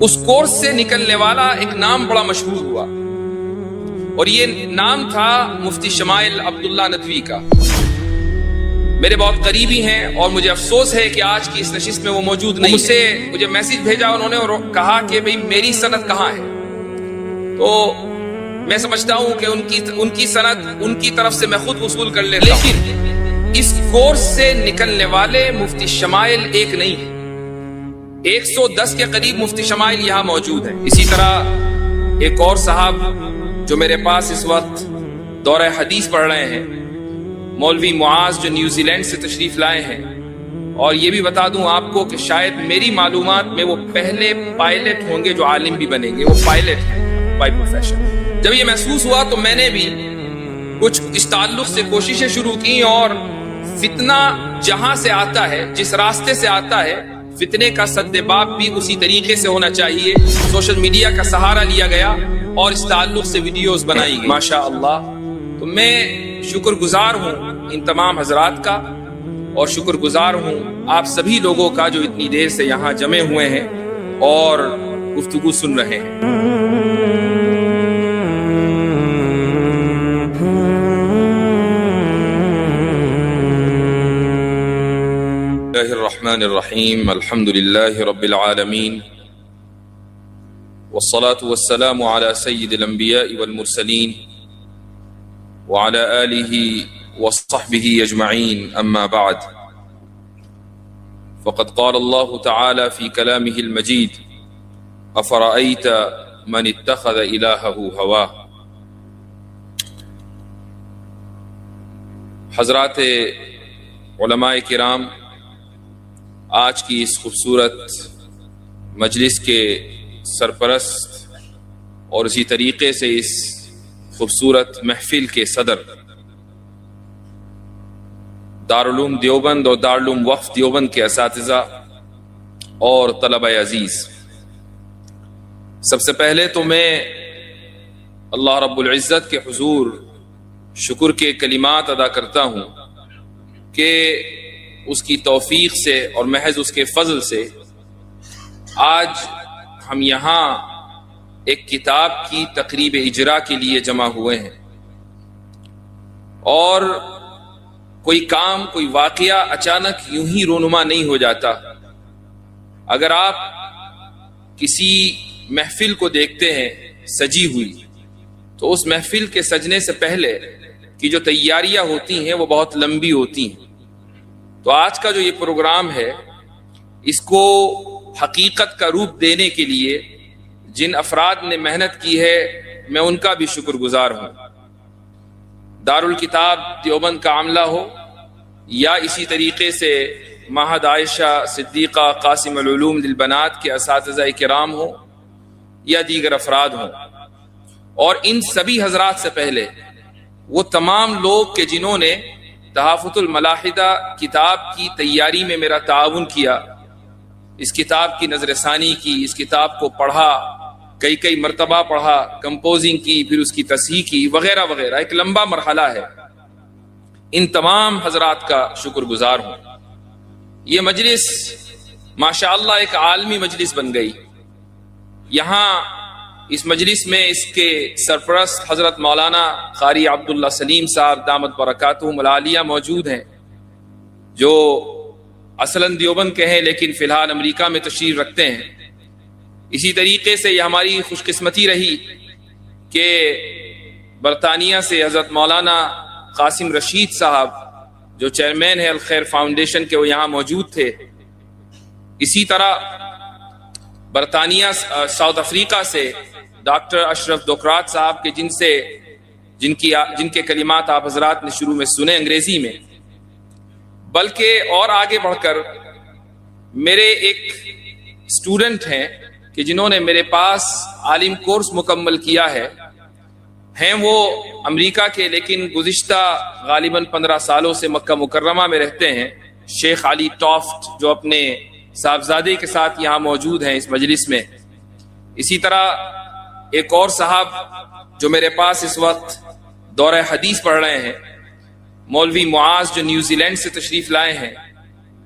اس course سے نکلنے والا ایک نام بڑا مشہور ہوا، اور یہ نام تھا مفتی شمائل عبداللہ ندوی کا۔ میرے بہت قریبی ہیں اور مجھے افسوس ہے کہ آج کی اس نشست میں وہ موجود نہیں۔ مجھ سے مجھے میسج بھیجا انہوں نے اور کہا کہ بھئی میری سند کہاں ہے؟ تو میں سمجھتا ہوں کہ ان کی سند ان کی طرف سے میں خود وصول کر لیتا ہوں، لیکن اس کورس سے نکلنے والے مفتی شمائل ایک نہیں ہے، 110 کے قریب مفتی شمائل یہاں موجود ہیں۔ اسی طرح ایک اور صاحب جو میرے پاس اس وقت دورہ حدیث پڑھ رہے ہیں، مولوی معاذ، جو نیوزی لینڈ سے تشریف لائے ہیں، اور یہ بھی بتا دوں آپ کو کہ شاید میری معلومات میں وہ پہلے پائلٹ ہوں گے جو عالم بھی بنیں گے، وہ پائلٹ ہیں بائی پروفیشن۔ جب یہ محسوس ہوا تو میں نے بھی کچھ اس تعلق سے کوششیں شروع کی، اور فتنہ جہاں سے آتا ہے، جس راستے سے آتا ہے، فتنے کا سد باب بھی اسی طریقے سے ہونا چاہیے۔ سوشل میڈیا کا سہارا لیا گیا اور اس تعلق سے ویڈیوز بنائی گئی، ماشاءاللہ۔ تو میں شکر گزار ہوں ان تمام حضرات کا، اور شکر گزار ہوں آپ سبھی لوگوں کا جو اتنی دیر سے یہاں جمع ہوئے ہیں اور گفتگو سن رہے ہیں۔ اللہ الرحمن الرحیم، الحمد للہ رب العالمین، والصلاة والسلام على سید الانبیاء والمرسلین وعلى آلہ وصحبہ اجمعین، اما بعد، فقد قال اللہ تعالی فی کلامہ المجید، افرأیت من اتخذ الہہ ہواہ۔ حضرات علماء کرام، آج کی اس خوبصورت مجلس کے سرپرست اور اسی طریقے سے اس خوبصورت محفل کے صدر، دارالعلوم دیوبند اور دارالعلوم وقف دیوبند کے اساتذہ اور طلبہ عزیز، سب سے پہلے تو میں اللہ رب العزت کے حضور شکر کے کلمات ادا کرتا ہوں کہ اس کی توفیق سے اور محض اس کے فضل سے آج ہم یہاں ایک کتاب کی تقریب اجرا کے لیے جمع ہوئے ہیں، اور کوئی کام، کوئی واقعہ اچانک یوں ہی رونما نہیں ہو جاتا۔ اگر آپ کسی محفل کو دیکھتے ہیں سجی ہوئی، تو اس محفل کے سجنے سے پہلے کی جو تیاریاں ہوتی ہیں وہ بہت لمبی ہوتی ہیں۔ تو آج کا جو یہ پروگرام ہے، اس کو حقیقت کا روپ دینے کے لیے جن افراد نے محنت کی ہے، میں ان کا بھی شکر گزار ہوں۔ دارالکتاب دیوبند کا عملہ ہو، یا اسی طریقے سے معہد عائشہ صدیقہ قاسم العلوم للبنات کے اساتذہ کرام ہوں، یا دیگر افراد ہوں، اور ان سبھی حضرات سے پہلے وہ تمام لوگ کہ جنہوں نے تحافظ الملاحدہ کتاب کی تیاری میں میرا تعاون کیا، اس کتاب کی نظر ثانی کی، اس کتاب کو پڑھا، کئی مرتبہ پڑھا، کمپوزنگ کی، پھر اس کی تصحیح کی، وغیرہ وغیرہ، ایک لمبا مرحلہ ہے۔ ان تمام حضرات کا شکر گزار ہوں۔ یہ مجلس ماشاءاللہ ایک عالمی مجلس بن گئی۔ یہاں اس مجلس میں اس کے سرپرست حضرت مولانا قاری عبداللہ سلیم صاحب دامت برکاتہم العالیہ موجود ہیں، جو اصلاً دیوبند کے ہیں لیکن فی الحال امریکہ میں تشریف رکھتے ہیں۔ اسی طریقے سے یہ ہماری خوش قسمتی رہی کہ برطانیہ سے حضرت مولانا قاسم رشید صاحب، جو چیئرمین ہے الخیر فاؤنڈیشن کے، وہ یہاں موجود تھے۔ اسی طرح برطانیہ ساؤتھ افریقہ سے ڈاکٹر اشرف دوکرات صاحب کے جن کے کلمات آپ حضرات نے شروع میں سنے انگریزی میں، بلکہ اور آگے بڑھ کر میرے ایک اسٹوڈنٹ ہیں کہ جنہوں نے میرے پاس عالم کورس مکمل کیا ہے، ہیں وہ امریکہ کے لیکن گزشتہ غالباً 15 سالوں سے مکہ مکرمہ میں رہتے ہیں، شیخ علی ٹافٹ، جو اپنے صاحبزادے کے ساتھ یہاں موجود ہیں اس مجلس میں۔ اسی طرح ایک اور صاحب جو میرے پاس اس وقت دورہ حدیث پڑھ رہے ہیں، مولوی معاذ، جو نیوزی لینڈ سے تشریف لائے ہیں،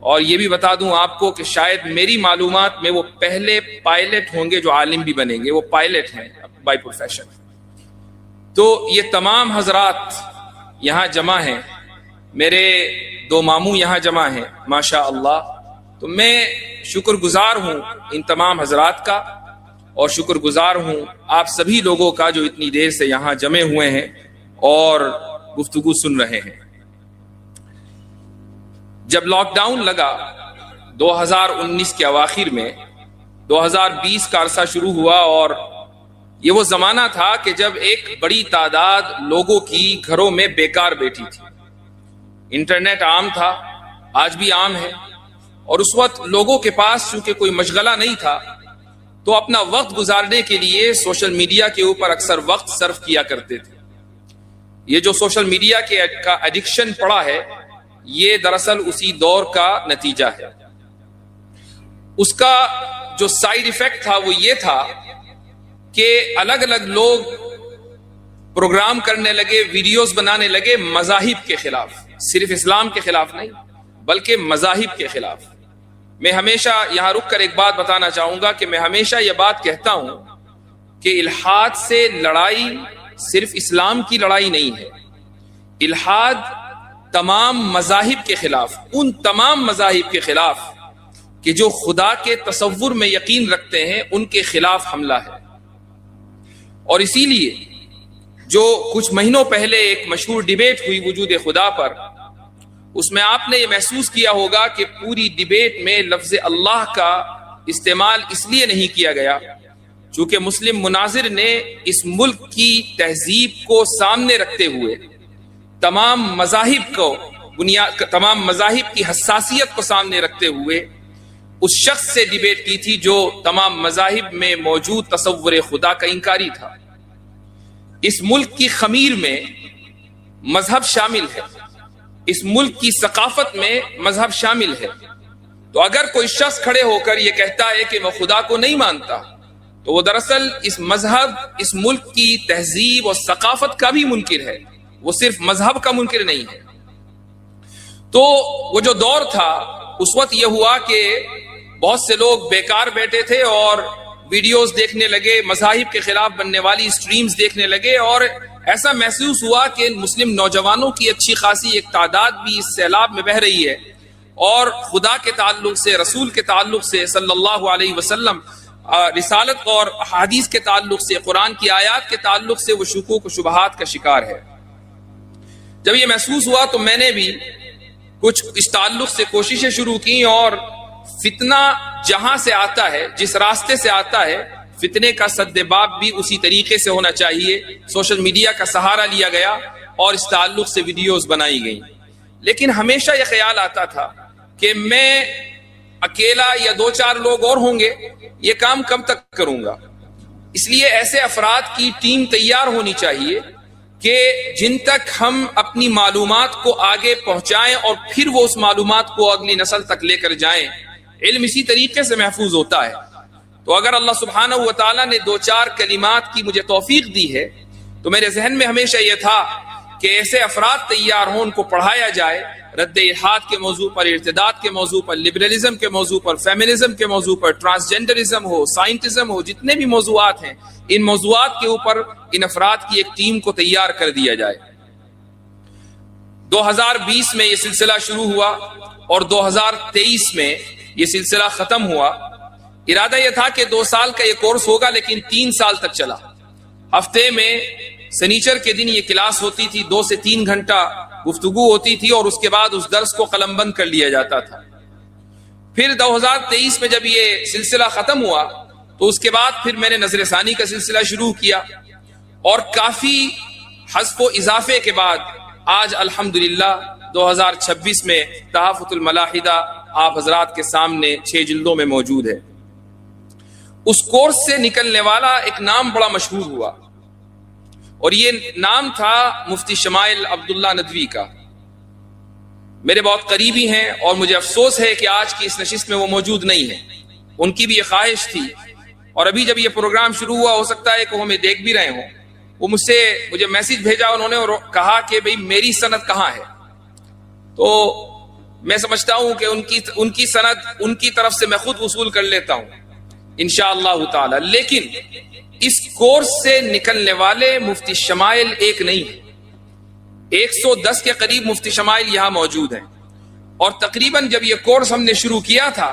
اور یہ بھی بتا دوں آپ کو کہ شاید میری معلومات میں وہ پہلے پائلٹ ہوں گے جو عالم بھی بنیں گے، وہ پائلٹ ہیں بائی پروفیشن۔ تو یہ تمام حضرات یہاں جمع ہیں، میرے 2 ماموں یہاں جمع ہیں ماشاء اللہ، تو میں شکر گزار ہوں ان تمام حضرات کا، اور شکر گزار ہوں آپ سبھی لوگوں کا جو اتنی دیر سے یہاں جمع ہوئے ہیں اور گفتگو سن رہے ہیں۔ جب لاک ڈاؤن لگا 2019 کے اواخر میں، 2020 کا عرصہ شروع ہوا، اور یہ وہ زمانہ تھا کہ جب ایک بڑی تعداد لوگوں کی گھروں میں بیکار بیٹھی تھی۔ انٹرنیٹ عام تھا، آج بھی عام ہے، اور اس وقت لوگوں کے پاس چونکہ کوئی مشغلہ نہیں تھا تو اپنا وقت گزارنے کے لیے سوشل میڈیا کے اوپر اکثر وقت صرف کیا کرتے تھے۔ یہ جو سوشل میڈیا کا ایڈکشن پڑا ہے، یہ دراصل اسی دور کا نتیجہ ہے۔ اس کا جو سائیڈ ایفیکٹ تھا وہ یہ تھا کہ الگ الگ لوگ پروگرام کرنے لگے، ویڈیوز بنانے لگے مذاہب کے خلاف، صرف اسلام کے خلاف نہیں بلکہ مذاہب کے خلاف۔ میں ہمیشہ یہاں رک کر ایک بات بتانا چاہوں گا کہ میں ہمیشہ یہ بات کہتا ہوں کہ الحاد سے لڑائی صرف اسلام کی لڑائی نہیں ہے، الحاد تمام مذاہب کے خلاف، ان تمام مذاہب کے خلاف کہ جو خدا کے تصور میں یقین رکھتے ہیں، ان کے خلاف حملہ ہے۔ اور اسی لیے جو کچھ مہینوں پہلے ایک مشہور ڈیبیٹ ہوئی وجود خدا پر، اس میں آپ نے یہ محسوس کیا ہوگا کہ پوری ڈیبیٹ میں لفظ اللہ کا استعمال اس لیے نہیں کیا گیا چونکہ مسلم مناظر نے اس ملک کی تہذیب کو سامنے رکھتے ہوئے تمام مذاہب کی حساسیت کو سامنے رکھتے ہوئے اس شخص سے ڈیبیٹ کی تھی جو تمام مذاہب میں موجود تصور خدا کا انکاری تھا۔ اس ملک کی خمیر میں مذہب شامل ہے، اس ملک کی ثقافت میں مذہب شامل ہے، تو اگر کوئی شخص کھڑے ہو کر یہ کہتا ہے کہ میں خدا کو نہیں مانتا تو وہ دراصل اس مذہب، اس ملک کی تہذیب اور ثقافت کا بھی منکر ہے، وہ صرف مذہب کا منکر نہیں ہے۔ تو وہ جو دور تھا اس وقت یہ ہوا کہ بہت سے لوگ بیکار بیٹھے تھے اور ویڈیوز دیکھنے لگے، مذاہب کے خلاف بننے والی سٹریمز دیکھنے لگے، اور ایسا محسوس ہوا کہ مسلم نوجوانوں کی اچھی خاصی ایک تعداد بھی اس سیلاب میں بہہ رہی ہے، اور خدا کے تعلق سے، رسول کے تعلق سے صلی اللہ علیہ وسلم، رسالت اور حدیث کے تعلق سے، قرآن کی آیات کے تعلق سے وہ شکوک و شبہات کا شکار ہے۔ جب یہ محسوس ہوا تو میں نے بھی کچھ اس تعلق سے کوششیں شروع کی، اور فتنہ جہاں سے آتا ہے، جس راستے سے آتا ہے، فتنے کا سدباب بھی اسی طریقے سے ہونا چاہیے۔ سوشل میڈیا کا سہارا لیا گیا اور اس تعلق سے ویڈیوز بنائی گئیں، لیکن ہمیشہ یہ خیال آتا تھا کہ میں اکیلا یا 2-4 لوگ اور ہوں گے، یہ کام کب تک کروں گا؟ اس لیے ایسے افراد کی ٹیم تیار ہونی چاہیے کہ جن تک ہم اپنی معلومات کو آگے پہنچائیں اور پھر وہ اس معلومات کو اگلی نسل تک لے کر جائیں۔ علم اسی طریقے سے محفوظ ہوتا ہے۔ تو اگر اللہ سبحانہ و تعالیٰ نے 2-4 کلمات کی مجھے توفیق دی ہے تو میرے ذہن میں ہمیشہ یہ تھا کہ ایسے افراد تیار ہوں، ان کو پڑھایا جائے، رد الحاد کے موضوع پر، ارتداد کے موضوع پر، لبرلزم کے موضوع پر، فیمنزم کے موضوع پر، ٹرانسجنڈرزم ہو، سائنٹزم ہو، جتنے بھی موضوعات ہیں، ان موضوعات کے اوپر ان افراد کی ایک ٹیم کو تیار کر دیا جائے۔ 2020 میں یہ سلسلہ شروع ہوا اور 2023 میں یہ سلسلہ ختم ہوا۔ ارادہ یہ تھا کہ 2 سال کا یہ کورس ہوگا، لیکن 3 سال تک چلا۔ ہفتے میں سنیچر کے دن یہ کلاس ہوتی تھی، 2 سے 3 گھنٹہ گفتگو ہوتی تھی، اور اس کے بعد اس درس کو قلم بند کر لیا جاتا تھا۔ پھر 2023 میں جب یہ سلسلہ ختم ہوا تو اس کے بعد پھر میں نے نظر ثانی کا سلسلہ شروع کیا، اور کافی حذف و اضافے کے بعد آج الحمدللہ 2026 میں تحفۃ الملاحدہ آپ حضرات کے سامنے 6 جلدوں میں موجود ہے۔ اس کورس سے نکلنے والا ایک نام بڑا مشہور ہوا، اور یہ نام تھا مفتی شمائل عبداللہ ندوی کا۔ میرے بہت قریبی ہیں اور مجھے افسوس ہے کہ آج کی اس نشست میں وہ موجود نہیں ہیں۔ ان کی بھی یہ خواہش تھی، اور ابھی جب یہ پروگرام شروع ہوا ہو سکتا ہے کہ وہ ہمیں دیکھ بھی رہے ہوں، وہ مجھے میسج بھیجا انہوں نے اور کہا کہ بھئی میری سند کہاں ہے؟ تو میں سمجھتا ہوں کہ ان کی سند ان کی طرف سے میں خود وصول کر لیتا ہوں انشاءاللہ تعالی. لیکن اس کورس سے نکلنے والے مفتی شمائل ایک نہیں، 110 کے قریب مفتی شمائل یہاں موجود ہیں. اور تقریباً جب یہ کورس ہم نے شروع کیا تھا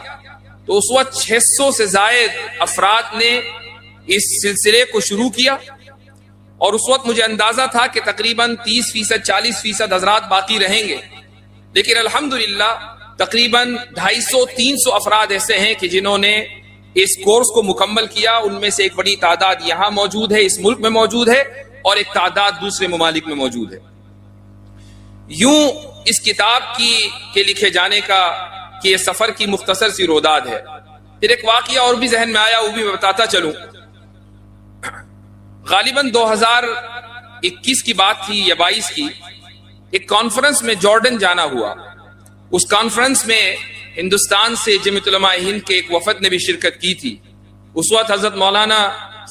تو اس وقت 600 سے زائد افراد نے اس سلسلے کو شروع کیا، اور اس وقت مجھے اندازہ تھا کہ تقریباً 30% 40% حضرات باقی رہیں گے. لیکن الحمدللہ تقریباً 250-300 افراد ایسے ہیں کہ جنہوں نے اس کورس کو مکمل کیا. ان میں سے ایک بڑی تعداد یہاں موجود ہے، اس ملک میں موجود ہے، اور ایک تعداد دوسرے ممالک میں موجود ہے. یوں اس کتاب کے لکھے جانے کا کہ یہ سفر کی مختصر سی روداد ہے. پھر ایک واقعہ اور بھی ذہن میں آیا، وہ بھی میں بتاتا چلوں. غالباً 2021 کی بات تھی یا 22 کی، ایک کانفرنس میں جارڈن جانا ہوا. اس کانفرنس میں ہندوستان سے جمعیت علماء ہند کے ایک وفد نے بھی شرکت کی تھی. اس وقت حضرت مولانا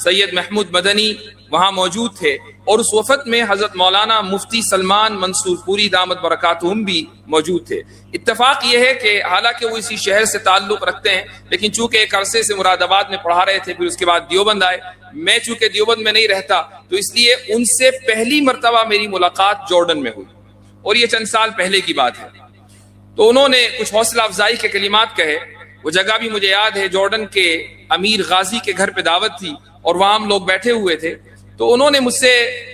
سید محمود مدنی وہاں موجود تھے، اور اس وفد میں حضرت مولانا مفتی سلمان منصور پوری دامت برکاتہم بھی موجود تھے. اتفاق یہ ہے کہ حالانکہ وہ اسی شہر سے تعلق رکھتے ہیں، لیکن چونکہ ایک عرصے سے مراد آباد میں پڑھا رہے تھے، پھر اس کے بعد دیوبند آئے. میں چونکہ دیوبند میں نہیں رہتا تو اس لیے ان سے پہلی مرتبہ میری ملاقات جارڈن میں ہوئی، اور یہ چند سال پہلے کی بات ہے. تو انہوں نے کچھ حوصلہ افزائی کے کلمات کہے. وہ جگہ بھی مجھے یاد ہے، جارڈن کے امیر غازی کے گھر پہ دعوت تھی اور وہاں ہم لوگ بیٹھے ہوئے تھے. تو انہوں نے مجھ سے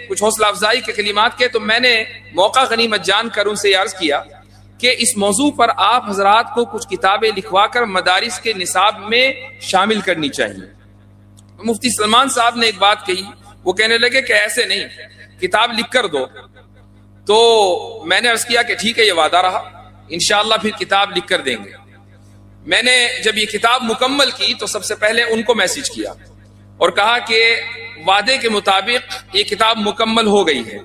کچھ حوصلہ افزائی کے کلمات کہے. تو میں نے موقع غنیمت جان کر ان سے عرض کیا کہ اس موضوع پر آپ حضرات کو کچھ کتابیں لکھوا کر مدارس کے نصاب میں شامل کرنی چاہیے. مفتی سلمان صاحب نے ایک بات کہی، وہ کہنے لگے کہ ایسے نہیں، کتاب لکھ کر دو. تو میں نے عرض کیا کہ ٹھیک ہے، یہ وعدہ رہا، انشاءاللہ پھر کتاب لکھ کر دیں گے. میں نے جب یہ کتاب مکمل کی تو سب سے پہلے ان کو میسج کیا اور کہا کہ وعدے کے مطابق یہ کتاب مکمل ہو گئی ہے،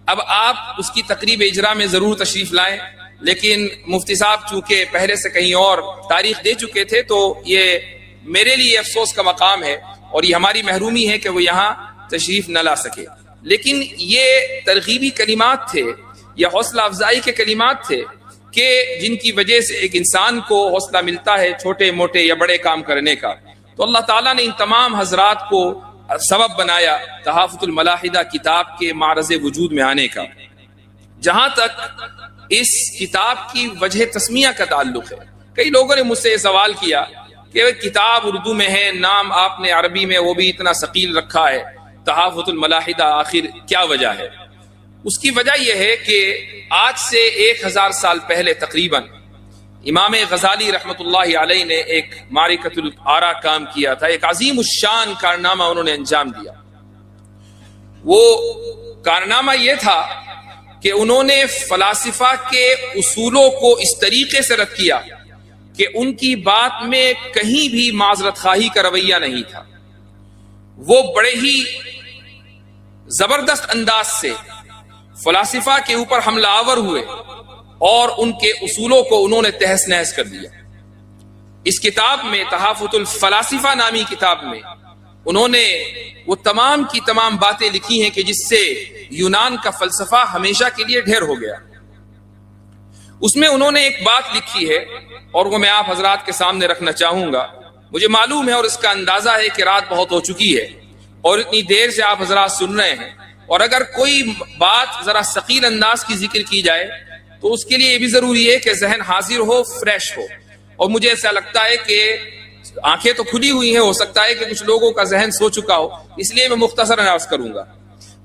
اب آپ اس کی تقریب اجرا میں ضرور تشریف لائیں. لیکن مفتی صاحب چونکہ پہلے سے کہیں اور تاریخ دے چکے تھے تو یہ میرے لیے افسوس کا مقام ہے، اور یہ ہماری محرومی ہے کہ وہ یہاں تشریف نہ لا سکے. لیکن یہ ترغیبی کلمات تھے، یہ حوصلہ افزائی کے کلمات تھے کہ جن کی وجہ سے ایک انسان کو حوصلہ ملتا ہے چھوٹے موٹے یا بڑے کام کرنے کا. تو اللہ تعالیٰ نے ان تمام حضرات کو سبب بنایا تحافظ الملاحدہ کتاب کے معرض وجود میں آنے کا. جہاں تک اس کتاب کی وجہ تسمیہ کا تعلق ہے، کئی لوگوں نے مجھ سے یہ سوال کیا کہ کتاب اردو میں ہے، نام آپ نے عربی میں وہ بھی اتنا ثقیل رکھا ہے، تحافظ الملاحدہ آخر کیا وجہ ہے؟ اس کی وجہ یہ ہے کہ آج سے 1000 سال پہلے تقریباً امام غزالی رحمت اللہ علیہ نے ایک معرکۃ الآراء کام کیا تھا. ایک عظیم الشان کارنامہ انہوں نے انجام دیا. وہ کارنامہ یہ تھا کہ انہوں نے فلاسفہ کے اصولوں کو اس طریقے سے رد کیا کہ ان کی بات میں کہیں بھی معذرت خواہی کا رویہ نہیں تھا. وہ بڑے ہی زبردست انداز سے فلاسفہ کے اوپر حملہ آور ہوئے اور ان کے اصولوں کو انہوں نے تہس نہس کر دیا. اس کتاب میں تحافظ الفلاسفہ نامی کتاب میں انہوں نے وہ تمام کی تمام باتیں لکھی ہیں کہ جس سے یونان کا فلسفہ ہمیشہ کے لیے ڈھیر ہو گیا. اس میں انہوں نے ایک بات لکھی ہے اور وہ میں آپ حضرات کے سامنے رکھنا چاہوں گا. مجھے معلوم ہے اور اس کا اندازہ ہے کہ رات بہت ہو چکی ہے اور اتنی دیر سے آپ حضرات سن رہے ہیں، اور اگر کوئی بات ذرا ثقیل انداز کی ذکر کی جائے تو اس کے لیے یہ بھی ضروری ہے کہ ذہن حاضر ہو، فریش ہو. اور مجھے ایسا لگتا ہے کہ آنکھیں تو کھلی ہوئی ہیں، ہو سکتا ہے کہ کچھ لوگوں کا ذہن سو چکا ہو، اس لیے میں مختصر عرض کروں گا.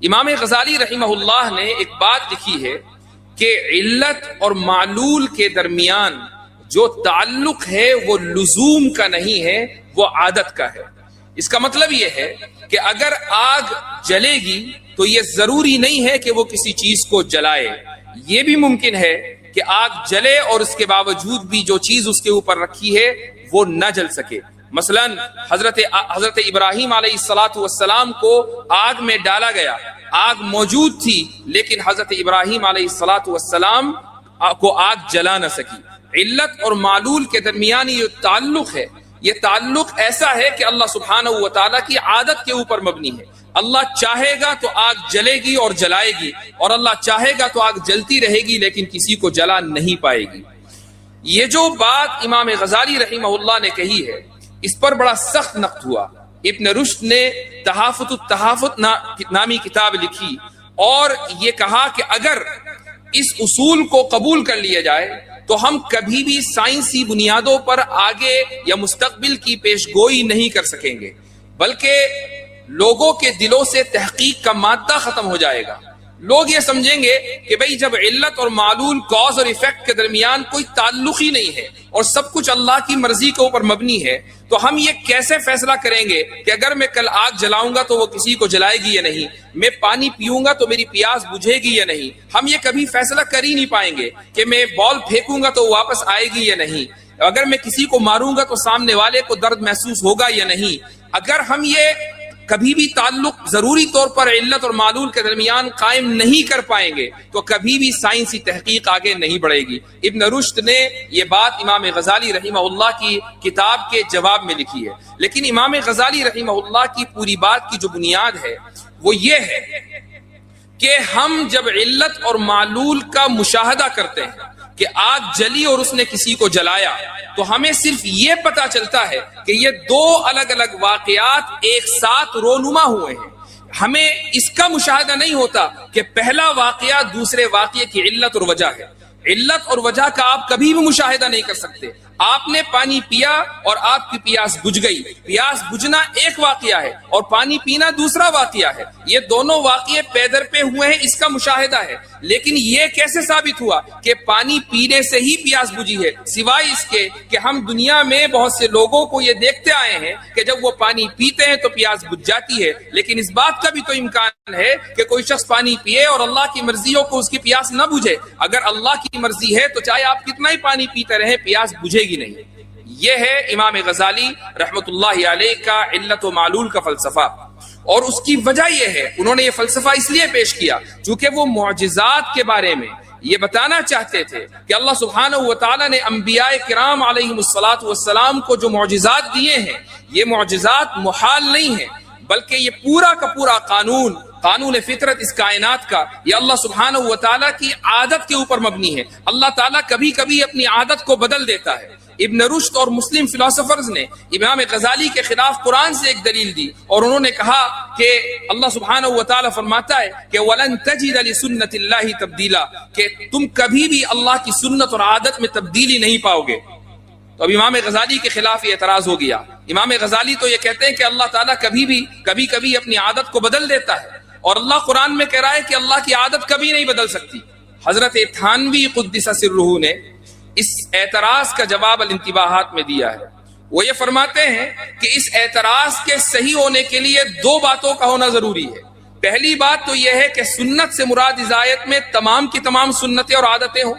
امام غزالی رحمہ اللہ نے ایک بات لکھی ہے کہ علت اور معلول کے درمیان جو تعلق ہے وہ لزوم کا نہیں ہے، وہ عادت کا ہے. اس کا مطلب یہ ہے کہ اگر آگ جلے گی تو یہ ضروری نہیں ہے کہ وہ کسی چیز کو جلائے. یہ بھی ممکن ہے کہ آگ جلے اور اس کے باوجود بھی جو چیز اس کے اوپر رکھی ہے وہ نہ جل سکے. مثلا حضرت ابراہیم علیہ السلام کو آگ میں ڈالا گیا، آگ موجود تھی لیکن حضرت ابراہیم علیہ السلام کو آگ جلا نہ سکی. علت اور معلول کے درمیان یہ تعلق ہے، یہ تعلق ایسا ہے کہ اللہ سبحانہ و تعالیٰ کی عادت کے اوپر مبنی ہے. اللہ چاہے گا تو آگ جلے گی اور جلائے گی، اور اللہ چاہے گا تو آگ جلتی رہے گی لیکن کسی کو جلا نہیں پائے گی. یہ جو بات امام غزالی رحمہ اللہ نے کہی ہے اس پر بڑا سخت نقد ہوا. ابن رشد نے تحافت التحافت نامی کتاب لکھی اور یہ کہا کہ اگر اس اصول کو قبول کر لیا جائے تو ہم کبھی بھی سائنسی بنیادوں پر آگے یا مستقبل کی پیش گوئی نہیں کر سکیں گے، بلکہ لوگوں کے دلوں سے تحقیق کا مادہ ختم ہو جائے گا. لوگ یہ سمجھیں گے کہ بھئی جب علت اور معلول کاز اور ایفیکٹ کے درمیان کوئی تعلق ہی نہیں ہے اور سب کچھ اللہ کی مرضی کے اوپر مبنی ہے تو ہم یہ کیسے فیصلہ کریں گے کہ اگر میں کل آگ جلاؤں گا تو وہ کسی کو جلائے گی یا نہیں، میں پانی پیوں گا تو میری پیاس بجھے گی یا نہیں. ہم یہ کبھی فیصلہ کر ہی نہیں پائیں گے کہ میں بال پھینکوں گا تو وہ واپس آئے گی یا نہیں، اگر میں کسی کو ماروں گا تو سامنے والے کو درد محسوس ہوگا یا نہیں. اگر ہم یہ کبھی بھی تعلق ضروری طور پر علت اور معلول کے درمیان قائم نہیں کر پائیں گے تو کبھی بھی سائنسی تحقیق آگے نہیں بڑھے گی. ابن رشد نے یہ بات امام غزالی رحمہ اللہ کی کتاب کے جواب میں لکھی ہے. لیکن امام غزالی رحمہ اللہ کی پوری بات کی جو بنیاد ہے وہ یہ ہے کہ ہم جب علت اور معلول کا مشاہدہ کرتے ہیں کہ آگ جلی اور اس نے کسی کو جلایا تو ہمیں صرف یہ پتا چلتا ہے کہ یہ دو الگ الگ واقعات ایک ساتھ رونما ہوئے ہیں. ہمیں اس کا مشاہدہ نہیں ہوتا کہ پہلا واقعہ دوسرے واقعے کی علت اور وجہ ہے. علت اور وجہ کا آپ کبھی بھی مشاہدہ نہیں کر سکتے. آپ نے پانی پیا اور آپ کی پیاس بجھ گئی. پیاس بجھنا ایک واقعہ ہے اور پانی پینا دوسرا واقعہ ہے. یہ دونوں واقعے پے در پہ ہوئے ہیں، اس کا مشاہدہ ہے. لیکن یہ کیسے ثابت ہوا کہ پانی پینے سے ہی پیاس بجھی ہے، سوائے اس کے کہ ہم دنیا میں بہت سے لوگوں کو یہ دیکھتے آئے ہیں کہ جب وہ پانی پیتے ہیں تو پیاس بجھ جاتی ہے. لیکن اس بات کا بھی تو امکان ہے کہ کوئی شخص پانی پیے اور اللہ کی مرضی ہو کہ اس کی پیاس نہ بجھے. اگر اللہ کی مرضی ہے تو چاہے آپ کتنا ہی پانی پیتے رہیں پیاس بجھے گی نہیں. یہ ہے امام غزالی رحمت اللہ علیہ کا علت و معلول کا فلسفہ. اور اس کی وجہ یہ ہے، انہوں نے یہ فلسفہ اس لیے پیش کیا چونکہ وہ معجزات کے بارے میں یہ بتانا چاہتے تھے کہ اللہ سبحانہ و تعالیٰ نے انبیاء کرام علیہم الصلاۃ والسلام کو جو معجزات دیے ہیں یہ معجزات محال نہیں ہیں، بلکہ یہ پورا کا پورا قانون فطرت اس کائنات کا یہ اللہ سبحانہ و تعالیٰ کی عادت کے اوپر مبنی ہے. اللہ تعالیٰ کبھی کبھی اپنی عادت کو بدل دیتا ہے. ابن رشد اور مسلم فلاسفرز نے امام غزالی کے خلاف قرآن سے ایک دلیل دی اور انہوں نے کہا کہ اللہ سبحانہ و تعالیٰ فرماتا ہے کہ وَلَن تَجِدَ لِسُنَّةِ اللَّهِ تَبْدِيلًا، کہ تم کبھی بھی اللہ کی سنت اور عادت میں تبدیلی نہیں پاؤ گے. تو اب امام غزالی کے خلاف یہ اعتراض ہو گیا. امام غزالی تو یہ کہتے ہیں کہ اللہ تعالیٰ کبھی اپنی عادت کو بدل دیتا ہے اور اللہ قرآن میں کہہ رہا ہے کہ اللہ کی عادت کبھی نہیں بدل سکتی. حضرت تھانوی قدس سرہ نے اس اعتراض کا جواب الانتباہات میں دیا ہے. وہ یہ فرماتے ہیں کہ اس اعتراض کے صحیح ہونے کے لیے دو باتوں کا ہونا ضروری ہے. پہلی بات تو یہ ہے کہ سنت سے مراد اس آیت میں تمام کی تمام سنتیں اور عادتیں ہوں،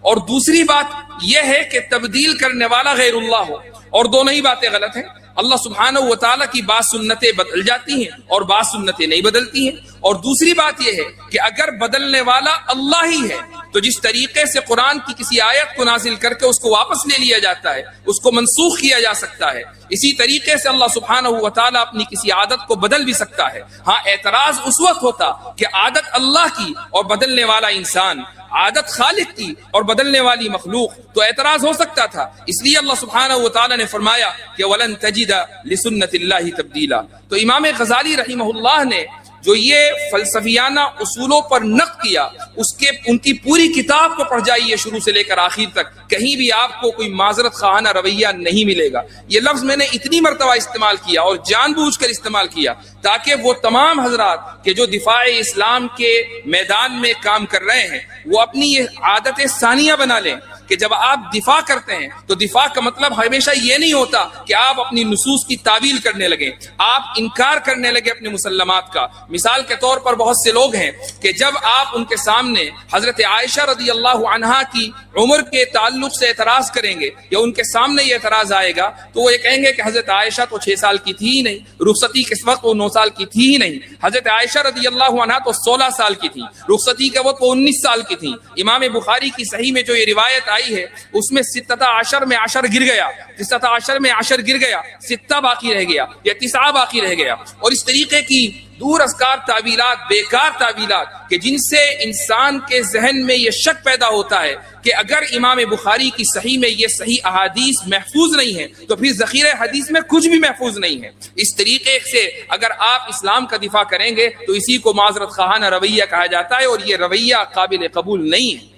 اور دوسری بات یہ ہے کہ تبدیل کرنے والا غیر اللہ ہو. اور دونوں ہی باتیں غلط ہیں. اللہ سبحانہ و تعالیٰ کی بعض سنتیں بدل جاتی ہیں اور بعض سنتیں نہیں بدلتی ہیں. اور دوسری بات یہ ہے کہ اگر بدلنے والا اللہ ہی ہے تو جس طریقے سے قرآن کی کسی آیت کو نازل کر کے اس کو واپس لے لیا جاتا ہے، اس کو منسوخ کیا جا سکتا ہے، اسی طریقے سے اللہ سبحانہ و تعالیٰ اپنی کسی عادت کو بدل بھی سکتا ہے. ہاں اعتراض اس وقت ہوتا کہ عادت اللہ کی اور بدلنے والا انسان، عادت خالق کی اور بدلنے والی مخلوق، تو اعتراض ہو سکتا تھا. اس لیے اللہ سبحانہ و تعالیٰ نے فرمایا کہ وَلَن تَجِدَ لِسُنَّةِ اللَّهِ تَبْدِيلًا. تو امام غزالی رحمہ اللہ نے جو یہ فلسفیانہ اصولوں پر نقد کیا ان کی پوری کتاب کو پڑھ جائیے شروع سے لے کر آخر تک، کہیں بھی آپ کو کوئی معذرت خواہانہ رویہ نہیں ملے گا. یہ لفظ میں نے اتنی مرتبہ استعمال کیا اور جان بوجھ کر استعمال کیا تاکہ وہ تمام حضرات کہ جو دفاع اسلام کے میدان میں کام کر رہے ہیں وہ اپنی یہ عادت ثانیہ بنا لیں کہ جب آپ دفاع کرتے ہیں تو دفاع کا مطلب ہمیشہ یہ نہیں ہوتا کہ آپ اپنی نصوص کی تعویل کرنے لگیں، آپ انکار کرنے لگے اپنے مسلمات کا. مثال کے طور پر بہت سے لوگ ہیں کہ جب آپ ان کے سامنے حضرت عائشہ رضی اللہ عنہا کی عمر کے تعلق سے اعتراض کریں گے یا ان کے سامنے یہ اعتراض آئے گا تو وہ یہ کہیں گے کہ حضرت عائشہ تو 6 سال کی تھی ہی نہیں، رخصتی کے وقت وہ 9 سال کی تھی ہی نہیں، حضرت عائشہ رضی اللہ عنہا تو 16 سال کی تھی، رخصتی کے وقت وہ 19 سال کی تھی. امام بخاری کی صحیح میں جو یہ روایت آئی ہے اس میں 16 میں 10 گر گیا، 16 میں 10 گر گیا، 6 باقی رہ گیا یا 9 باقی رہ گیا، اور اس طریقے کی دور ازکار تعویلات، بیکار تعویلات کہ جن سے انسان کے ذہن میں یہ شک پیدا ہوتا ہے کہ اگر امام بخاری کی صحیح میں یہ صحیح احادیث محفوظ نہیں ہے تو پھر ذخیرہ حدیث میں کچھ بھی محفوظ نہیں ہے۔ اس طریقے سے اگر آپ اسلام کا دفاع کریں گے تو اسی کو معذرت خواہانہ رویہ کہا جاتا ہے، اور یہ رویہ قابل قبول نہیں ہے۔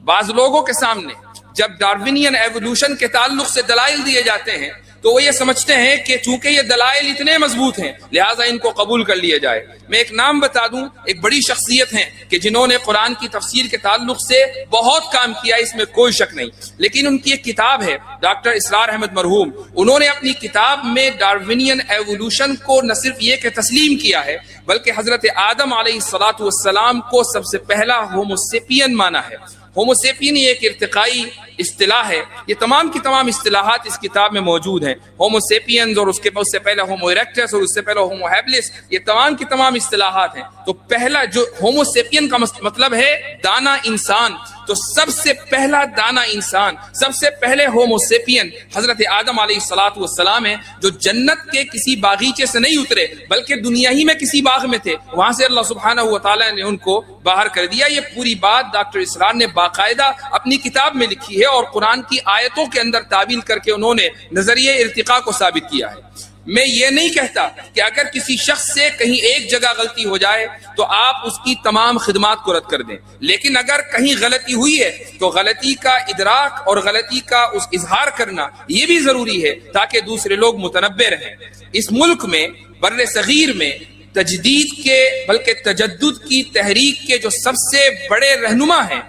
بعض لوگوں کے سامنے جب ڈارونین ایوولوشن کے تعلق سے دلائل دیے جاتے ہیں تو وہ یہ سمجھتے ہیں کہ چونکہ یہ دلائل اتنے مضبوط ہیں لہٰذا ان کو قبول کر لیا جائے۔ میں ایک نام بتا دوں، ایک بڑی شخصیت ہیں کہ جنہوں نے قرآن کی تفسیر کے تعلق سے بہت کام کیا، اس میں کوئی شک نہیں، لیکن ان کی ایک کتاب ہے ڈاکٹر اسرار احمد مرحوم، انہوں نے اپنی کتاب میں ڈارونین ایوولوشن کو نہ صرف یہ کہ تسلیم کیا ہے بلکہ حضرت آدم علیہ السلام کو سب سے پہلا ہومو سیپین مانا ہے۔ ہومو سیپین یہ ایک ارتقائی اصطلاح ہے، یہ تمام کی تمام اصطلاحات اس کتاب میں موجود ہیں۔ ہومو سیپینز اور اس سے پہلے ہومو ایریکٹس اور اس سے پہلے ہومو ہیبلس، یہ تمام کی تمام اصطلاحات ہیں۔ تو پہلا جو ہومو سیپین کا مطلب ہے دانا انسان، تو سب سے پہلا دانا انسان، سب سے پہلے ہومو سیپین حضرت آدم علیہ السلام ہیں، جو جنت کے کسی باغیچے سے نہیں اترے بلکہ دنیا ہی میں کسی باغ میں تھے، وہاں سے اللہ سبحانہ و تعالیٰ نے ان کو باہر کر دیا۔ یہ پوری بات ڈاکٹر اسرار نے باقاعدہ اپنی کتاب میں لکھی ہے اور قرآن کی آیتوں کے اندر تعبیر کر کے انہوں نے نظریہ ارتقاء کو ثابت کیا ہے۔ میں یہ نہیں کہتا کہ اگر کسی شخص سے کہیں ایک جگہ غلطی ہو جائے تو آپ اس کی تمام خدمات کو رد کر دیں، لیکن اگر کہیں غلطی ہوئی ہے تو غلطی کا ادراک اور غلطی کا اس اظہار کرنا یہ بھی ضروری ہے تاکہ دوسرے لوگ متنبہ رہیں۔ اس ملک میں بر صغیر میں تجدید کے بلکہ تجدد کی تحریک کے جو سب سے بڑے رہنما ہیں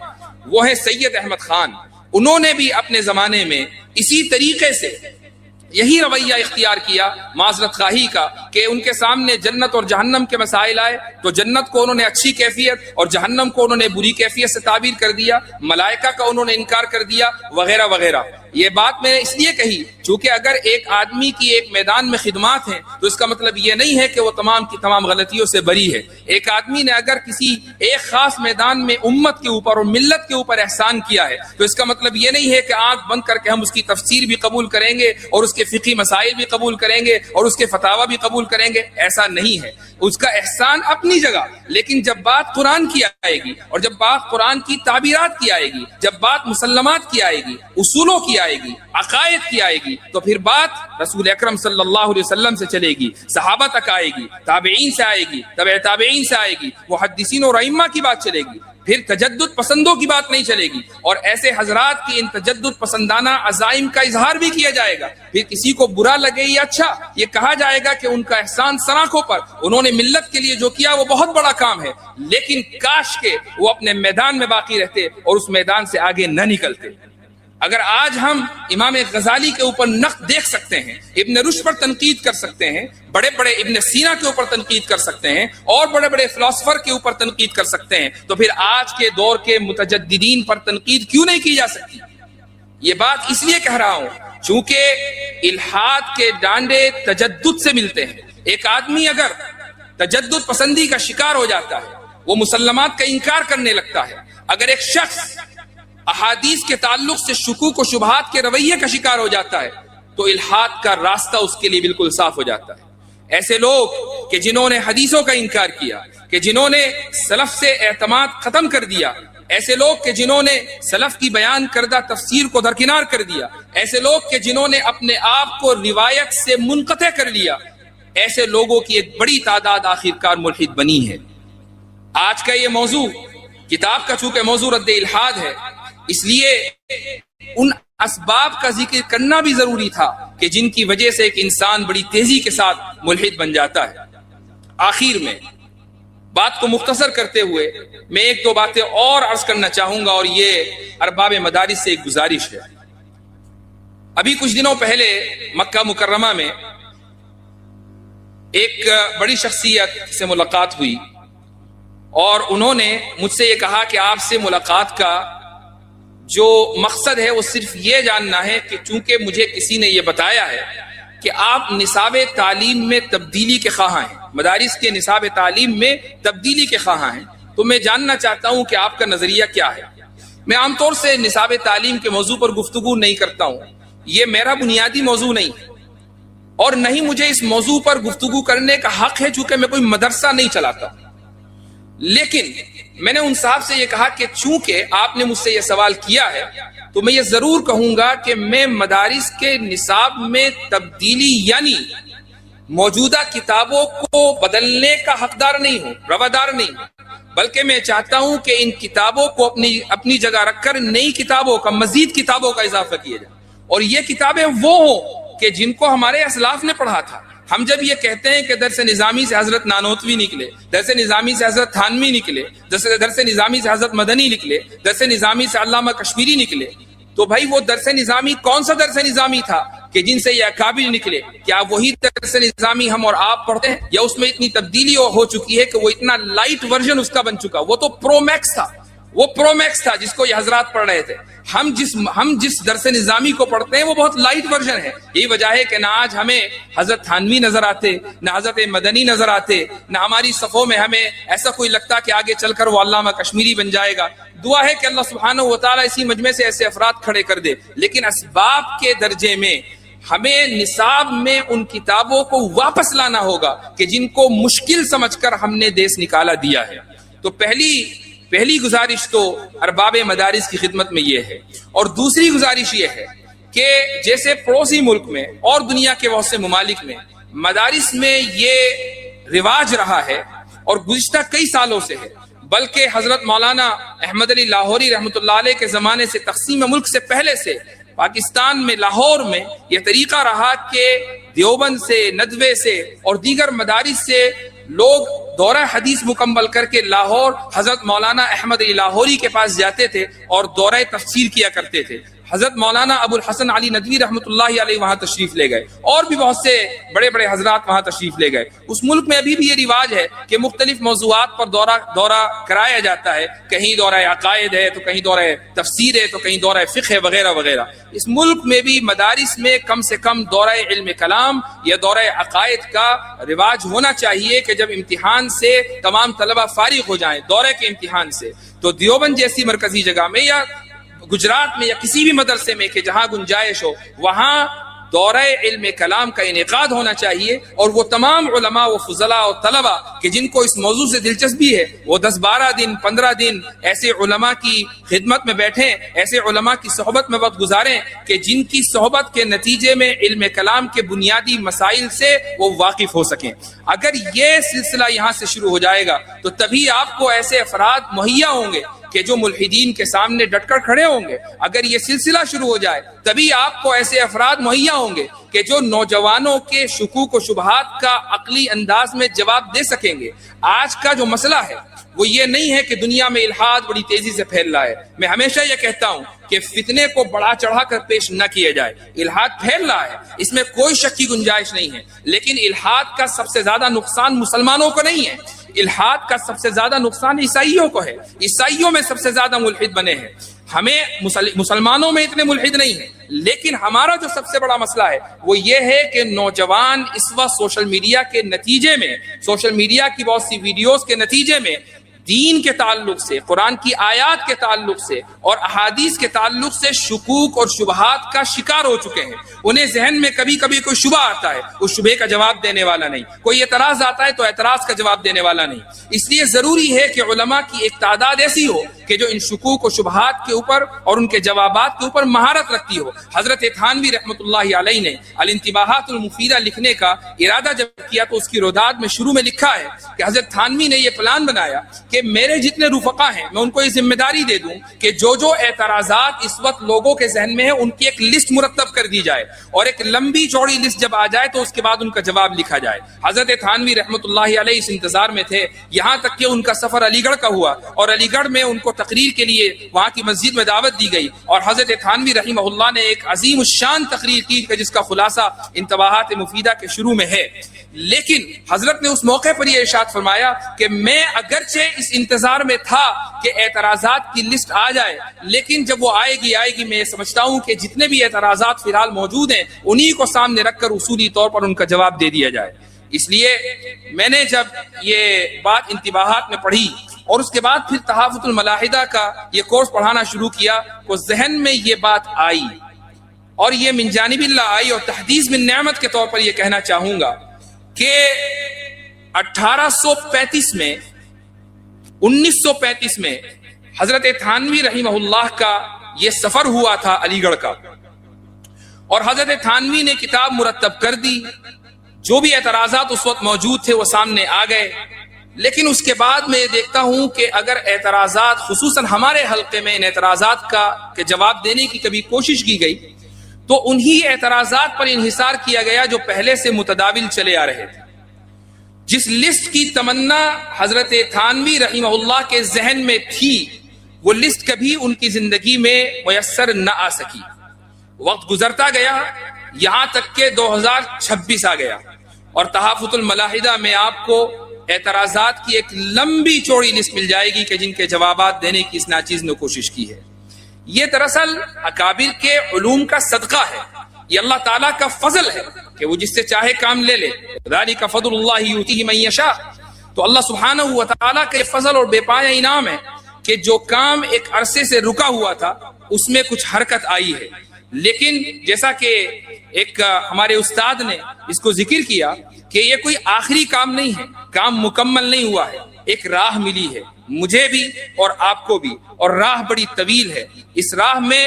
وہ ہیں سید احمد خان۔ انہوں نے بھی اپنے زمانے میں اسی طریقے سے یہی رویہ اختیار کیا معذرت خواہی کا کہ ان کے سامنے جنت اور جہنم کے مسائل آئے تو جنت کو انہوں نے اچھی کیفیت اور جہنم کو انہوں نے بری کیفیت سے تعبیر کر دیا، ملائکہ کا انہوں نے انکار کر دیا وغیرہ وغیرہ۔ یہ بات میں نے اس لیے کہی چونکہ اگر ایک آدمی کی ایک میدان میں خدمات ہیں تو اس کا مطلب یہ نہیں ہے کہ وہ تمام کی تمام غلطیوں سے بری ہے۔ ایک آدمی نے اگر کسی ایک خاص میدان میں امت کے اوپر اور ملت کے اوپر احسان کیا ہے تو اس کا مطلب یہ نہیں ہے کہ آنکھ بند کر کے ہم اس کی تفسیر بھی قبول کریں گے اور اس کے فقہی مسائل بھی قبول کریں گے اور اس کے فتاوی بھی قبول کریں گے، ایسا نہیں ہے۔ اس کا احسان اپنی جگہ، لیکن جب بات قرآن کی آئے گی اور جب بات قرآن کی تعبیرات کی آئے گی، جب بات مسلمات کی آئے گی، اصولوں کی آئے گی، عقائد کی آئے گی، تو پھر بات رسول اکرم صلی اللہ علیہ وسلم سے چلے گی، صحابہ تک آئے گی، تابعین سے آئے گی، تبع تابعین سے آئے گی، محدثین اور ائمہ کی بات چلے گی، پھر تجدد پسندوں کی بات نہیں چلے گی۔ اور ایسے حضرات کی ان تجدد پسندانہ عزائم کا اظہار بھی کیا جائے گا، پھر کسی کو برا لگے یا اچھا یہ کہا جائے گا کہ ان کا احسان سراخوں پر، انہوں نے ملت کے لیے جو کیا وہ بہت بڑا کام ہے، لیکن کاش کہ وہ اپنے میدان میں باقی رہتے اور اس میدان سے آگے نہ نکلتے۔ اگر آج ہم امام غزالی کے اوپر نقد دیکھ سکتے ہیں، ابن رشد پر تنقید کر سکتے ہیں، بڑے بڑے ابن سینا کے اوپر تنقید کر سکتے ہیں اور بڑے بڑے فلاسفر کے اوپر تنقید کر سکتے ہیں، تو پھر آج کے دور کے متجددین پر تنقید کیوں نہیں کی جا سکتی؟ یہ بات اس لیے کہہ رہا ہوں چونکہ الحاد کے ڈانڈے تجدد سے ملتے ہیں۔ ایک آدمی اگر تجدد پسندی کا شکار ہو جاتا ہے، وہ مسلمات کا انکار کرنے لگتا ہے، اگر ایک شخص احادیث کے تعلق سے شکوک و شبہات کے رویے کا شکار ہو جاتا ہے تو الحاد کا راستہ اس کے لیے بالکل صاف ہو جاتا ہے۔ ایسے لوگ کہ جنہوں نے حدیثوں کا انکار کیا، کہ جنہوں نے سلف سے اعتماد ختم کر دیا، ایسے لوگ کہ جنہوں نے سلف کی بیان کردہ تفسیر کو درکنار کر دیا، ایسے لوگ کہ جنہوں نے اپنے آپ کو روایت سے منقطع کر لیا، ایسے لوگوں کی ایک بڑی تعداد آخرکار ملحد بنی ہے۔ آج کا یہ موضوع کتاب کا چونکہ موضوع رد الحاد ہے، اس لیے ان اسباب کا ذکر کرنا بھی ضروری تھا کہ جن کی وجہ سے ایک انسان بڑی تیزی کے ساتھ ملحد بن جاتا ہے۔ آخر میں بات کو مختصر کرتے ہوئے میں ایک دو باتیں اور عرض کرنا چاہوں گا، اور یہ ارباب مدارس سے ایک گزارش ہے۔ ابھی کچھ دنوں پہلے مکہ مکرمہ میں ایک بڑی شخصیت سے ملاقات ہوئی اور انہوں نے مجھ سے یہ کہا کہ آپ سے ملاقات کا جو مقصد ہے وہ صرف یہ جاننا ہے کہ چونکہ مجھے کسی نے یہ بتایا ہے کہ آپ نصاب تعلیم میں تبدیلی کے خواہاں ہیں، مدارس کے نصاب تعلیم میں تبدیلی کے خواہاں ہیں، تو میں جاننا چاہتا ہوں کہ آپ کا نظریہ کیا ہے۔ میں عام طور سے نصاب تعلیم کے موضوع پر گفتگو نہیں کرتا ہوں، یہ میرا بنیادی موضوع نہیں ہے، اور نہ ہی مجھے اس موضوع پر گفتگو کرنے کا حق ہے چونکہ میں کوئی مدرسہ نہیں چلاتا۔ لیکن میں نے ان صاحب سے یہ کہا کہ چونکہ آپ نے مجھ سے یہ سوال کیا ہے تو میں یہ ضرور کہوں گا کہ میں مدارس کے نصاب میں تبدیلی یعنی موجودہ کتابوں کو بدلنے کا حقدار نہیں ہوں، روادار نہیں ہوں، بلکہ میں چاہتا ہوں کہ ان کتابوں کو اپنی جگہ رکھ کر نئی کتابوں کا، مزید کتابوں کا اضافہ کیا جائے، اور یہ کتابیں وہ ہوں کہ جن کو ہمارے اسلاف نے پڑھا تھا۔ ہم جب یہ کہتے ہیں کہ درس نظامی سے حضرت نانوتوی نکلے، درس نظامی سے حضرت تھانوی نکلے، درس نظامی سے حضرت مدنی نکلے، درس نظامی سے علامہ کشمیری نکلے، تو بھائی وہ درس نظامی کون سا درس نظامی تھا کہ جن سے یہ اکابر نکلے؟ کیا وہی درس نظامی ہم اور آپ پڑھتے ہیں، یا اس میں اتنی تبدیلی ہو چکی ہے کہ وہ اتنا لائٹ ورژن اس کا بن چکا؟ وہ تو پرو میکس تھا، وہ پرو میکس تھا جس کو یہ حضرات پڑھ رہے تھے۔ ہم جس درس نظامی کو پڑھتے ہیں وہ بہت لائٹ ورژن ہے۔ یہی وجہ ہے کہ نہ آج ہمیں حضرت تھانوی نظر آتے، نہ حضرت مدنی نظر آتے، نہ ہماری صفوں میں ہمیں ایسا کوئی لگتا کہ آگے چل کر وہ علامہ کشمیری بن جائے گا۔ دعا ہے کہ اللہ سبحانہ و تعالیٰ اسی مجمع سے ایسے افراد کھڑے کر دے، لیکن اسباب کے درجے میں ہمیں نصاب میں ان کتابوں کو واپس لانا ہوگا کہ جن کو مشکل سمجھ کر ہم نے دیس نکالا دیا ہے۔ تو پہلی گزارش تو ارباب مدارس کی خدمت میں یہ ہے، اور دوسری گزارش یہ ہے کہ جیسے پڑوسی ملک میں اور دنیا کے بہت سے ممالک میں مدارس میں یہ رواج رہا ہے اور گزشتہ کئی سالوں سے ہے، بلکہ حضرت مولانا احمد علی لاہوری رحمۃ اللہ علیہ کے زمانے سے، تقسیم ملک سے پہلے سے پاکستان میں لاہور میں یہ طریقہ رہا کہ دیوبند سے، ندوے سے اور دیگر مدارس سے لوگ دورہ حدیث مکمل کر کے لاہور حضرت مولانا احمد علی لاہوری کے پاس جاتے تھے اور دورہ تفسیر کیا کرتے تھے۔ حضرت مولانا ابو الحسن علی ندوی رحمۃ اللہ علیہ وہاں تشریف لے گئے، اور بھی بہت سے بڑے بڑے حضرات وہاں تشریف لے گئے۔ اس ملک میں ابھی بھی یہ رواج ہے کہ مختلف موضوعات پر دورہ کرایا جاتا ہے، کہیں دورہ عقائد ہے تو کہیں دورہ تفسیر ہے تو کہیں دورہ فقہ ہے وغیرہ وغیرہ۔ اس ملک میں بھی مدارس میں کم سے کم دورہ علم کلام یا دورہ عقائد کا رواج ہونا چاہیے کہ جب امتحان سے تمام طلبہ فارغ ہو جائیں، دورے کے امتحان سے، تو دیوبند جیسی مرکزی جگہ میں یا گجرات میں یا کسی بھی مدرسے میں کہ جہاں گنجائش ہو، وہاں دورہ علم کلام کا انعقاد ہونا چاہیے، اور وہ تمام علماء و فضلاء و طلبہ کہ جن کو اس موضوع سے دلچسپی ہے وہ 10-12 دن 15 دن ایسے علماء کی خدمت میں بیٹھیں، ایسے علماء کی صحبت میں وقت گزاریں کہ جن کی صحبت کے نتیجے میں علم کلام کے بنیادی مسائل سے وہ واقف ہو سکیں۔ اگر یہ سلسلہ یہاں سے شروع ہو جائے گا تو تبھی آپ کو ایسے افراد مہیا ہوں گے کہ جو ملحدین کے سامنے ڈٹ کر کھڑے ہوں گے۔ اگر یہ سلسلہ شروع ہو جائے تبھی آپ کو ایسے افراد مہیا ہوں گے کہ جو نوجوانوں کے شکوک و شبہات کا عقلی انداز میں جواب دے سکیں گے۔ آج کا جو مسئلہ ہے وہ یہ نہیں ہے کہ دنیا میں الحاد بڑی تیزی سے پھیل رہا ہے۔ میں ہمیشہ یہ کہتا ہوں کہ فتنے کو بڑھا چڑھا کر پیش نہ کیا جائے۔ الحاد پھیل رہا ہے، اس میں کوئی شک کی گنجائش نہیں ہے، لیکن الحاد کا سب سے زیادہ نقصان مسلمانوں کو نہیں ہے، الحاد کا سب سے زیادہ نقصان عیسائیوں کو ہے۔ عیسائیوں میں سب سے زیادہ ملحد بنے ہیں، ہمیں مسلمانوں میں اتنے ملحد نہیں ہیں، لیکن ہمارا جو سب سے بڑا مسئلہ ہے وہ یہ ہے کہ نوجوان اس وقت سوشل میڈیا کے نتیجے میں، سوشل میڈیا کی بہت سی ویڈیوز کے نتیجے میں دین کے تعلق سے، قرآن کی آیات کے تعلق سے اور احادیث کے تعلق سے شکوک اور شبہات کا شکار ہو چکے ہیں۔ انہیں ذہن میں کبھی کبھی کوئی شبہ آتا ہے، اس شبہ کا جواب دینے والا نہیں، کوئی اعتراض آتا ہے تو اعتراض کا جواب دینے والا نہیں۔ اس لیے ضروری ہے کہ علماء کی ایک تعداد ایسی ہو کہ جو ان شکوک و شبہات کے اوپر اور ان کے جوابات کے اوپر مہارت رکھتی ہو۔ حضرت تھانوی رحمۃ اللہ علیہ نے الانتباہات المفیدہ لکھنے کا ارادہ جب کیا تو اس کی روداد میں شروع میں لکھا ہے کہ حضرت تھانوی نے یہ پلان بنایا کہ میرے جتنے رفقا ہیں میں ان کو یہ ذمہ داری دے دوں کہ جو اعتراضات اس وقت لوگوں کے ذہن میں ہیں ان کی ایک لسٹ مرتب کر دی جائے، اور ایک لمبی چوڑی لسٹ جب آ جائے تو اس کے بعد ان کا جواب لکھا جائے۔ حضرت تھانوی رحمۃ اللہ علیہ اس انتظار میں تھے یہاں تک کہ ان کا سفر علی گڑھ کا ہوا، اور علی گڑھ میں ان کو تقریر کے لیے وہاں کی مسجد میں دعوت دی گئی، اور حضرت تھانوی رحمہ اللہ نے ایک عظیم الشان تقریر کی جس کا خلاصہ انتباہات مفیدہ کے شروع میں ہے۔ لیکن حضرت نے اس موقع پر یہ ارشاد فرمایا کہ میں اگرچہ اس انتظار میں تھا کہ اعتراضات کی لسٹ آ جائے، لیکن جب وہ آئے گی میں سمجھتا ہوں کہ جتنے بھی اعتراضات فی الحال موجود ہیں انہی کو سامنے رکھ کر اصولی طور پر ان کا جواب دے دیا جائے۔ اس لیے میں نے جب یہ بات انتباہات میں پڑھی اور اس کے بعد پھر تحافظ الملاحدہ کا یہ کورس پڑھانا شروع کیا تو ذہن میں یہ بات آئی اور یہ من جانب اللہ آئی، اور تحدیث من نعمت کے طور پر یہ کہنا چاہوں گا کہ 1835 میں 1935 میں حضرت تھانوی رحمہ اللہ کا یہ سفر ہوا تھا علی گڑھ کا، اور حضرت تھانوی نے کتاب مرتب کر دی، جو بھی اعتراضات اس وقت موجود تھے وہ سامنے آ گئے، لیکن اس کے بعد میں یہ دیکھتا ہوں کہ اگر اعتراضات خصوصاً ہمارے حلقے میں ان اعتراضات کا کہ جواب دینے کی کبھی کوشش کی گئی تو انہی اعتراضات پر انحصار کیا گیا جو پہلے سے متداول چلے آ رہے تھے۔ جس لسٹ کی تمنا حضرت تھانوی رحمہ اللہ کے ذہن میں تھی وہ لسٹ کبھی ان کی زندگی میں میسر نہ آ سکی۔ وقت گزرتا گیا، یہاں تک کہ 2026 آ گیا، اور تحافظ الملاحدہ میں آپ کو اعتراضات کی ایک لمبی چوڑی لسٹ مل جائے گی کہ جن کے جوابات دینے کی اس ناچیز نے کوشش کی ہے۔ یہ دراصل اکابر کے علوم کا صدقہ ہے، یہ اللہ تعالیٰ کا فضل ہے کہ وہ جس سے چاہے کام لے لے، ذالک فضل اللہ یؤتیہ من یشاء۔ تو اللہ سبحانہ و تعالیٰ کا یہ فضل اور بے پایہ انعام ہے کہ جو کام ایک عرصے سے رکا ہوا تھا اس میں کچھ حرکت آئی ہے، لیکن جیسا کہ ایک ہمارے استاد نے اس کو ذکر کیا کہ یہ کوئی آخری کام نہیں ہے، کام مکمل نہیں ہوا ہے، ایک راہ ملی ہے مجھے بھی اور آپ کو بھی، اور راہ بڑی طویل ہے۔ اس راہ میں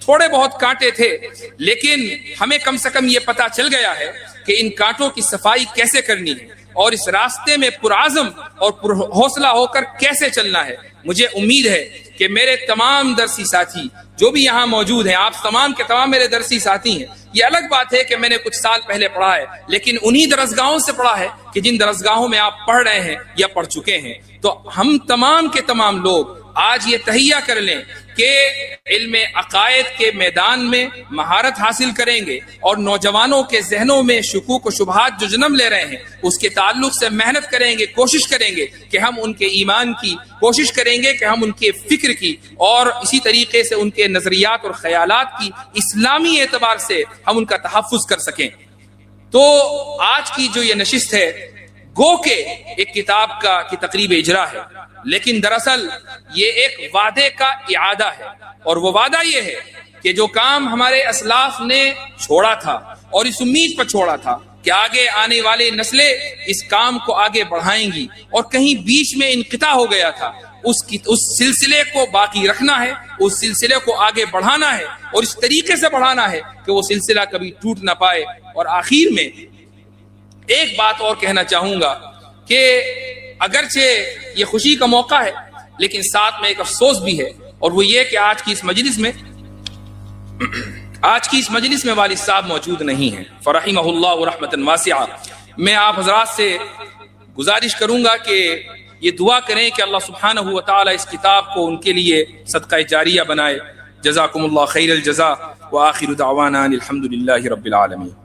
تھوڑے بہت کانٹے تھے، لیکن ہمیں کم سے کم یہ پتا چل گیا ہے کہ ان کانٹوں کی صفائی کیسے کرنی ہے اور اس راستے میں پرعزم اور حوصلہ ہو کر کیسے چلنا ہے۔ مجھے امید ہے کہ میرے تمام درسی ساتھی جو بھی یہاں موجود ہیں، آپ تمام کے تمام میرے درسی ساتھی ہیں۔ یہ الگ بات ہے کہ میں نے کچھ سال پہلے پڑھا ہے، لیکن انہی درسگاہوں سے پڑھا ہے کہ جن درسگاہوں میں آپ پڑھ رہے ہیں یا پڑھ چکے ہیں۔ تو ہم تمام کے تمام لوگ آج یہ تہیہ کر لیں کہ علم عقائد کے میدان میں مہارت حاصل کریں گے، اور نوجوانوں کے ذہنوں میں شکوک و شبہات جو جنم لے رہے ہیں اس کے تعلق سے محنت کریں گے، کوشش کریں گے کہ ہم ان کے ایمان کی، کوشش کریں گے کہ ہم ان کے فکر کی، اور اسی طریقے سے ان کے نظریات اور خیالات کی اسلامی اعتبار سے ہم ان کا تحفظ کر سکیں۔ تو آج کی جو یہ نشست ہے گو کہ ایک کتاب کی تقریب اجرا ہے، لیکن دراصل یہ ایک وعدے کا اعادہ ہے، اور وہ وعدہ یہ ہے کہ جو کام ہمارے اسلاف نے چھوڑا تھا اور اس امید پر چھوڑا تھا کہ آگے آنے والے نسلیں اس کام کو آگے بڑھائیں گی، اور کہیں بیچ میں انقطاع ہو گیا تھا، اس سلسلے کو باقی رکھنا ہے، اس سلسلے کو آگے بڑھانا ہے، اور اس طریقے سے بڑھانا ہے کہ وہ سلسلہ کبھی ٹوٹ نہ پائے۔ اور آخر میں ایک بات اور کہنا چاہوں گا کہ اگرچہ یہ خوشی کا موقع ہے لیکن ساتھ میں ایک افسوس بھی ہے، اور وہ یہ کہ آج کی اس مجلس میں والد صاحب موجود نہیں ہیں، فرحمہ اللہ رحمۃ واسعہ۔ میں آپ حضرات سے گزارش کروں گا کہ یہ دعا کریں کہ اللہ سبحانہ و تعالی اس کتاب کو ان کے لیے صدقہ جاریہ بنائے۔ جزاکم اللہ خیر الجزاء، وآخر دعوانا الحمد للہ رب العالمین۔